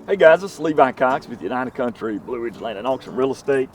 Hey guys, this is Levi Cox with United Country Blue Ridge Land and Auction Real Estate.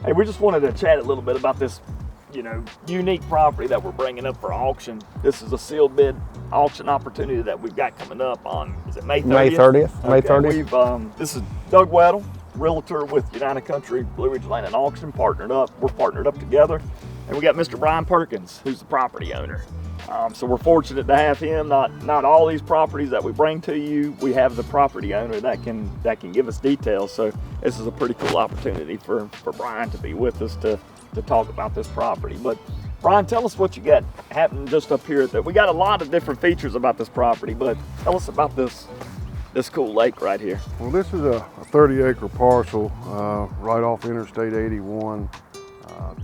Hey, we just wanted to chat a little bit about this, unique property that we're bringing up for auction. This is a sealed bid auction opportunity that we've got coming up on, is it May 30th? May 30th. May 30th. This is Doug Weddle, realtor with United Country Blue Ridge Land and Auction, partnered up. We're partnered up together. And we got Mr. Brian Perkins, who's the property owner. So we're fortunate to have him. Not all these properties that we bring to you, we have the property owner that can give us details. So this is a pretty cool opportunity for Brian to be with us to talk about this property. But Brian, tell us what you got happening just up here. We got a lot of different features about this property, but tell us about this cool lake right here. Well, this is a 30-acre parcel right off Interstate 81,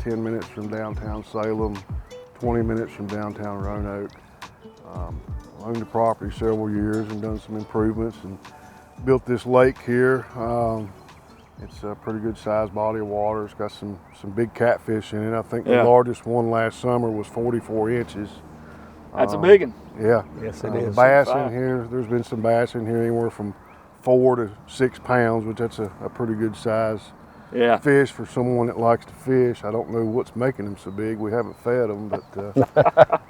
10 minutes from downtown Salem, 20 minutes from downtown Roanoke. Owned the property several years and done some improvements and built this lake here. It's a pretty good sized body of water. It's got some big catfish in it. I think the largest one last summer was 44 inches. That's a big one. Yeah. Yes, it is. Bass in here, there's been some bass in here anywhere from 4 to 6 pounds, which that's a pretty good size fish for someone that likes to fish. I don't know what's making them so big. We haven't fed them, but the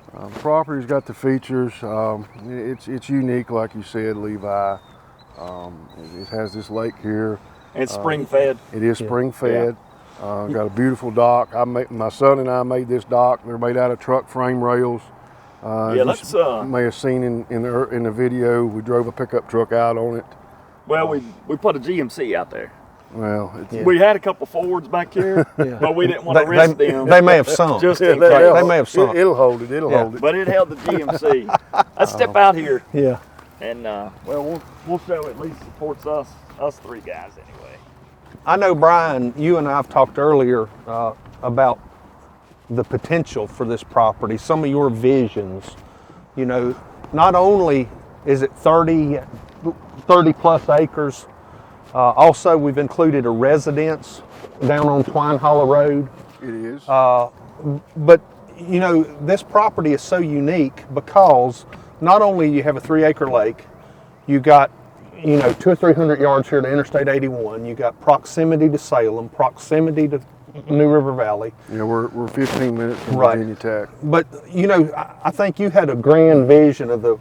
property's got the features. It's unique, like you said, Levi. It has this lake here. It's spring fed. It is spring fed. Got a beautiful dock. My son and I made this dock. They're made out of truck frame rails. You may have seen in the video, we drove a pickup truck out on it. Well, we put a GMC out there. Well, we had a couple Fords back here, but we didn't want to risk them. They may have sunk. Just they may have sunk. It'll hold it. It'll hold it. But it held the GMC. Let's step out here. Yeah. And we'll show at least supports us three guys anyway. I know, Brian, you and I have talked earlier about the potential for this property, some of your visions. Not only is it 30 plus acres, also we've included a residence down on Twine Hollow Road. It is. But this property is so unique because not only you have a 3-acre lake, you got 200 or 300 yards here to Interstate 81. You got proximity to Salem, proximity to New River Valley. Yeah, we're 15 minutes from Virginia Tech. But I think you had a grand vision of the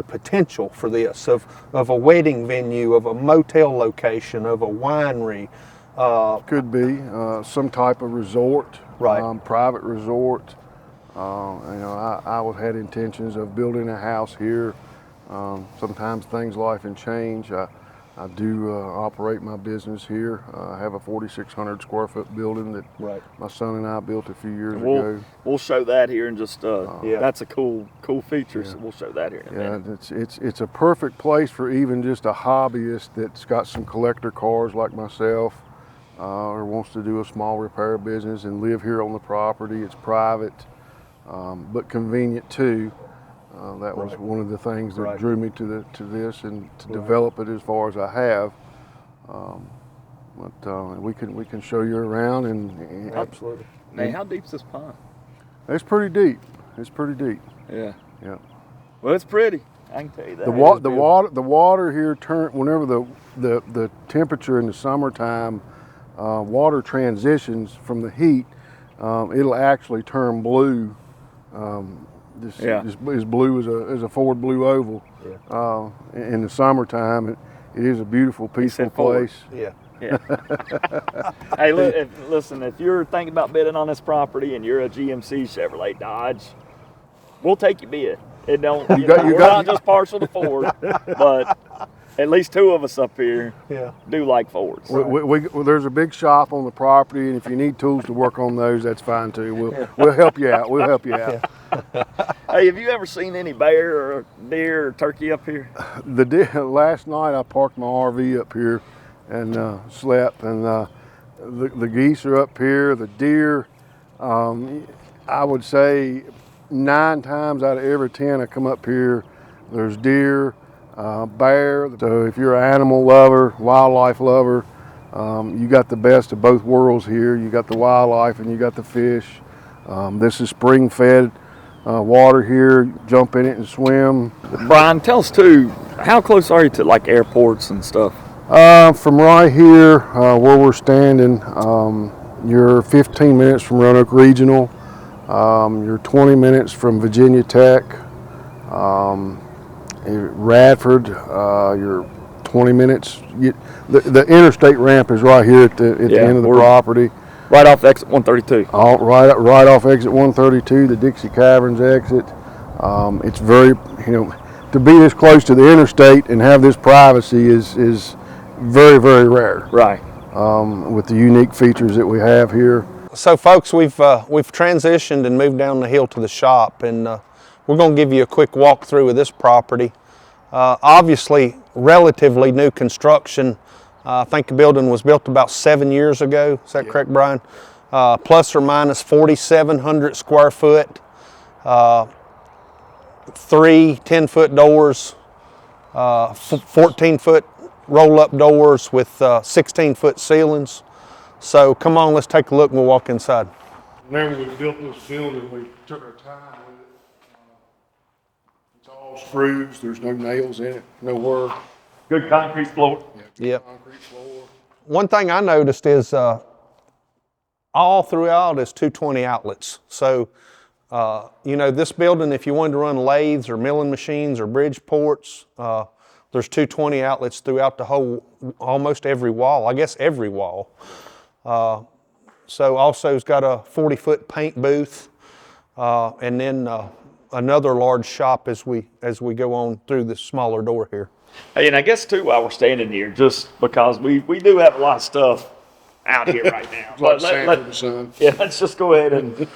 potential for this, of a wedding venue, of a motel location, of a winery. Could be some type of resort, private resort. I had intentions of building a house here. Sometimes things life and change. I do operate my business here. I have a 4,600 square foot building that my son and I built a few years ago. We'll show that here in just that's a cool feature. So we'll show that here in a minute. It's a perfect place for even just a hobbyist that's got some collector cars like myself, or wants to do a small repair business and live here on the property. It's private, but convenient too. That was one of the things that drew me to this and to develop it as far as I have. But we can show you around and absolutely. Hey, how deep's this pond? It's pretty deep. It's pretty deep. Yeah. Yeah. Well, it's pretty. I can tell you that. The water here whenever the temperature in the summertime, water transitions from the heat. It'll actually turn blue. As blue as a Ford Blue Oval. In the summertime, it is a beautiful, peaceful place. Yeah. Hey, listen, if you're thinking about bidding on this property and you're a GMC, Chevrolet, Dodge, we'll take your bid. We're not just partial to Ford, but at least two of us up here do like Fords. There's a big shop on the property, and if you need tools to work on those, that's fine too. We'll help you out. We'll help you out. Hey, have you ever seen any bear or deer or turkey up here? Last night I parked my RV up here and slept, and the geese are up here. The deer, I would say 9 times out of every 10 I come up here, there's deer, bear. So if you're an animal lover, wildlife lover, you got the best of both worlds here. You got the wildlife and you got the fish. This is spring fed water here, jump in it and swim. Brian, tell us too, how close are you to like airports and stuff? From right here, where we're standing, you're 15 minutes from Roanoke Regional. You're 20 minutes from Virginia Tech. Radford, you're 20 minutes. The interstate ramp is right here at the end of the property. Right off exit 132. Right off exit 132, the Dixie Caverns exit. It's very, to be this close to the interstate and have this privacy is very, very rare. Right. With the unique features that we have here. So folks, we've transitioned and moved down the hill to the shop, and we're going to give you a quick walkthrough of this property. Obviously, relatively new construction. I think the building was built about 7 years ago. Is that correct, Brian? Plus or minus 4,700 square foot. 3 10-foot doors, 14-foot roll-up doors with 16-foot ceilings. So come on, let's take a look and we'll walk inside. Whenever we built this building, we took our time with it. It's all screws. There's no nails in it, no work. Good concrete floor. Yep. Concrete floor. One thing I noticed is all throughout is 220 outlets. So, this building, if you wanted to run lathes or milling machines or bridge ports, there's 220 outlets throughout the whole, almost every wall, I guess every wall. So also it's got a 40-foot paint booth, and then another large shop as we go on through the smaller door here. Hey, and I guess too, while we're standing here, just because we do have a lot of stuff out here right now. Let's just go ahead and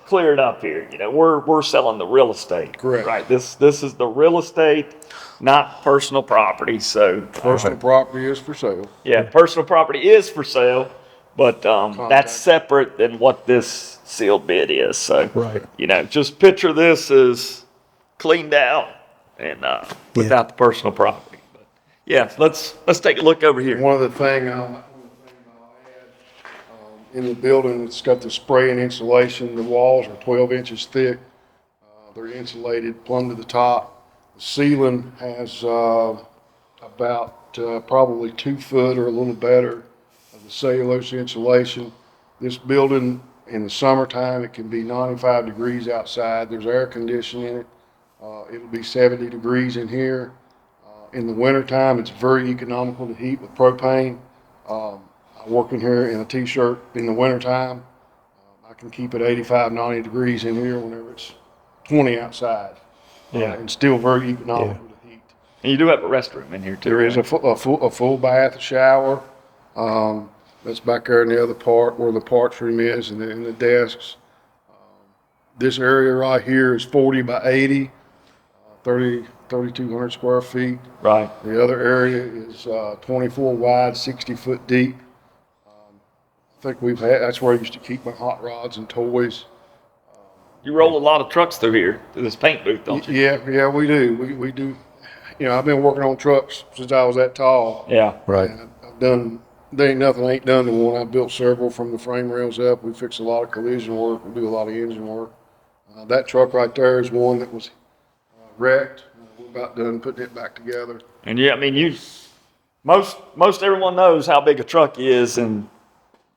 clear it up here. We're selling the real estate. Correct. Right. This is the real estate, not personal property. So Personal property is for sale. yeah, personal property is for sale, but that's separate than what this sealed bid is. So Right. Just picture this as cleaned out and without the personal property. But yeah, let's take a look over here. One of the things I'll add, in the building, it's got the spray and insulation. The walls are 12 inches thick. They're insulated, plumbed to the top. The ceiling has about probably 2 foot or a little better of the cellulose insulation. This building, in the summertime, it can be 95 degrees outside. There's air conditioning in it. It'll be 70 degrees in here. In the wintertime, it's very economical to heat with propane. I work in here in a t-shirt in the wintertime. I can keep it 85, 90 degrees in here whenever it's 20 outside. And still very economical to heat. And you do have a restroom in here too. There is a full bath, a shower. That's back there in the other part where the parts room is and the desks. This area right here is 40 by 80, 3,200 square feet. Right. The other area is 24 wide, 60 foot deep. I think that's where I used to keep my hot rods and toys. You roll a lot of trucks through here, through this paint booth, don't you? Yeah, we do. We do. I've been working on trucks since I was that tall. Yeah. Right. And I've done, there ain't nothing I ain't done to one. I've built several from the frame rails up. We fix a lot of collision work. We do a lot of engine work. That truck right there is one that was wrecked. We're about done putting it back together. And yeah, I mean, most everyone knows how big a truck is, and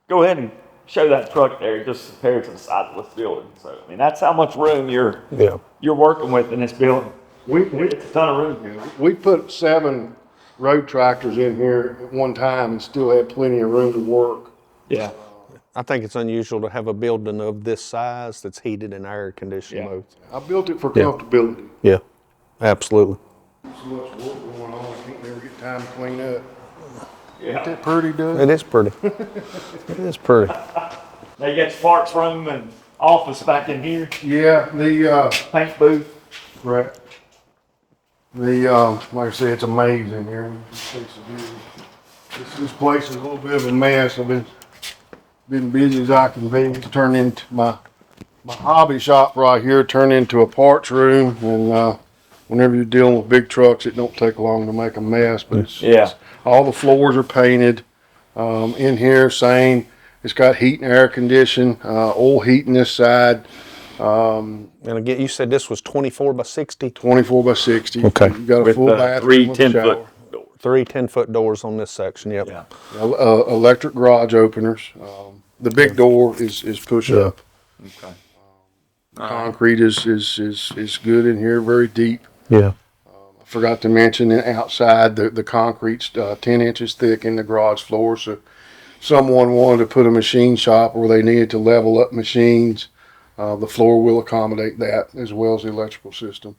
go ahead and show that truck there just compared to the size of this building. So, I mean, that's how much room you're working with in this building. It's a ton of room here. We put 7 road tractors in here at one time and still had plenty of room to work. Yeah. I think it's unusual to have a building of this size that's heated and air conditioned both. I built it for comfortability. Yeah, absolutely. So much work going on, I can't never get time to clean up. Yeah. Ain't that pretty, Doug? It is pretty. It is pretty. Now you got your parts room and office back in here. Yeah, the Paint booth. right. The like I said, it's a maze in here. This place is a little bit of a mess. I've been busy as I can be. It's turned into my hobby shop right here. Turned into a parts room, and whenever you're dealing with big trucks, it don't take long to make a mess. But it's all the floors are painted. In here, same. It's got heat and air conditioning, oil heating this side. And again, you said this was 24 by 60? 24 by 60. Okay. You've got a With full bathroom with a 10-foot shower. doors. 3 10-foot doors on this section, yep. Yeah. Electric garage openers. The big door is push up. Okay. Concrete is good in here, very deep. Yeah. I forgot to mention outside the concrete's 10 inches thick in the garage floor. So if someone wanted to put a machine shop or they needed to level up machines, the floor will accommodate that as well as the electrical system.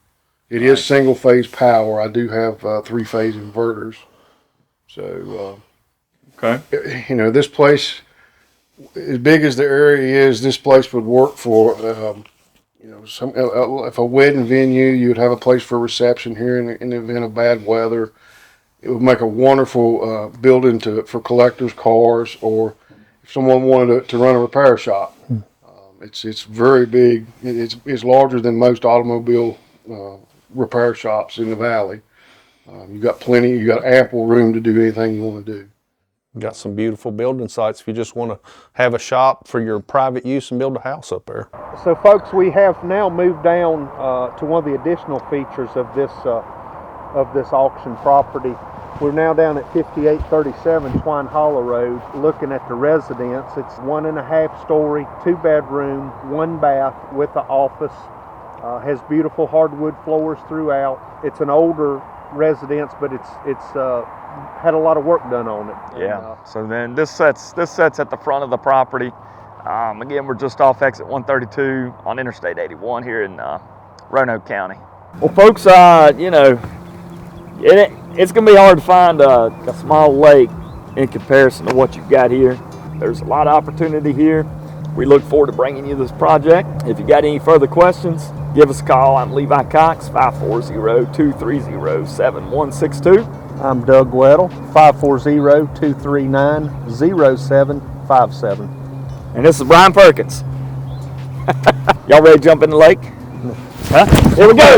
It is single phase power. I do have 3-phase inverters. So, Okay. you know, this place, as big as the area is, this place would work for, you know, if a wedding venue, you'd have a place for reception here in the event of bad weather. It would make a wonderful building for collectors' cars, or if someone wanted to run a repair shop. It's very big. It's larger than most automobile repair shops in the valley. You got ample room to do anything you want to do. Got some beautiful building sites if you just want to have a shop for your private use and build a house up there. So folks, we have now moved down to one of the additional features of this auction property. We're now down at 5837 Twine Hollow Road looking at the residence. It's 1.5 story, 2-bedroom, 1 bath with an office. Has beautiful hardwood floors throughout. It's an older residence, but it's had a lot of work done on it. Yeah. So then this sets at the front of the property. Again, we're just off exit 132 on Interstate 81 here in Roanoke County. Well, folks, you know, it's going to be hard to find a small lake in comparison to what you've got here. There's a lot of opportunity here. We look forward to bringing you this project. If you got any further questions, give us a call. I'm Levi Cox, 540-230-7162. I'm Doug Weddle, 540-239-0757. And this is Brian Perkins. Y'all ready to jump in the lake? Huh? Here we go.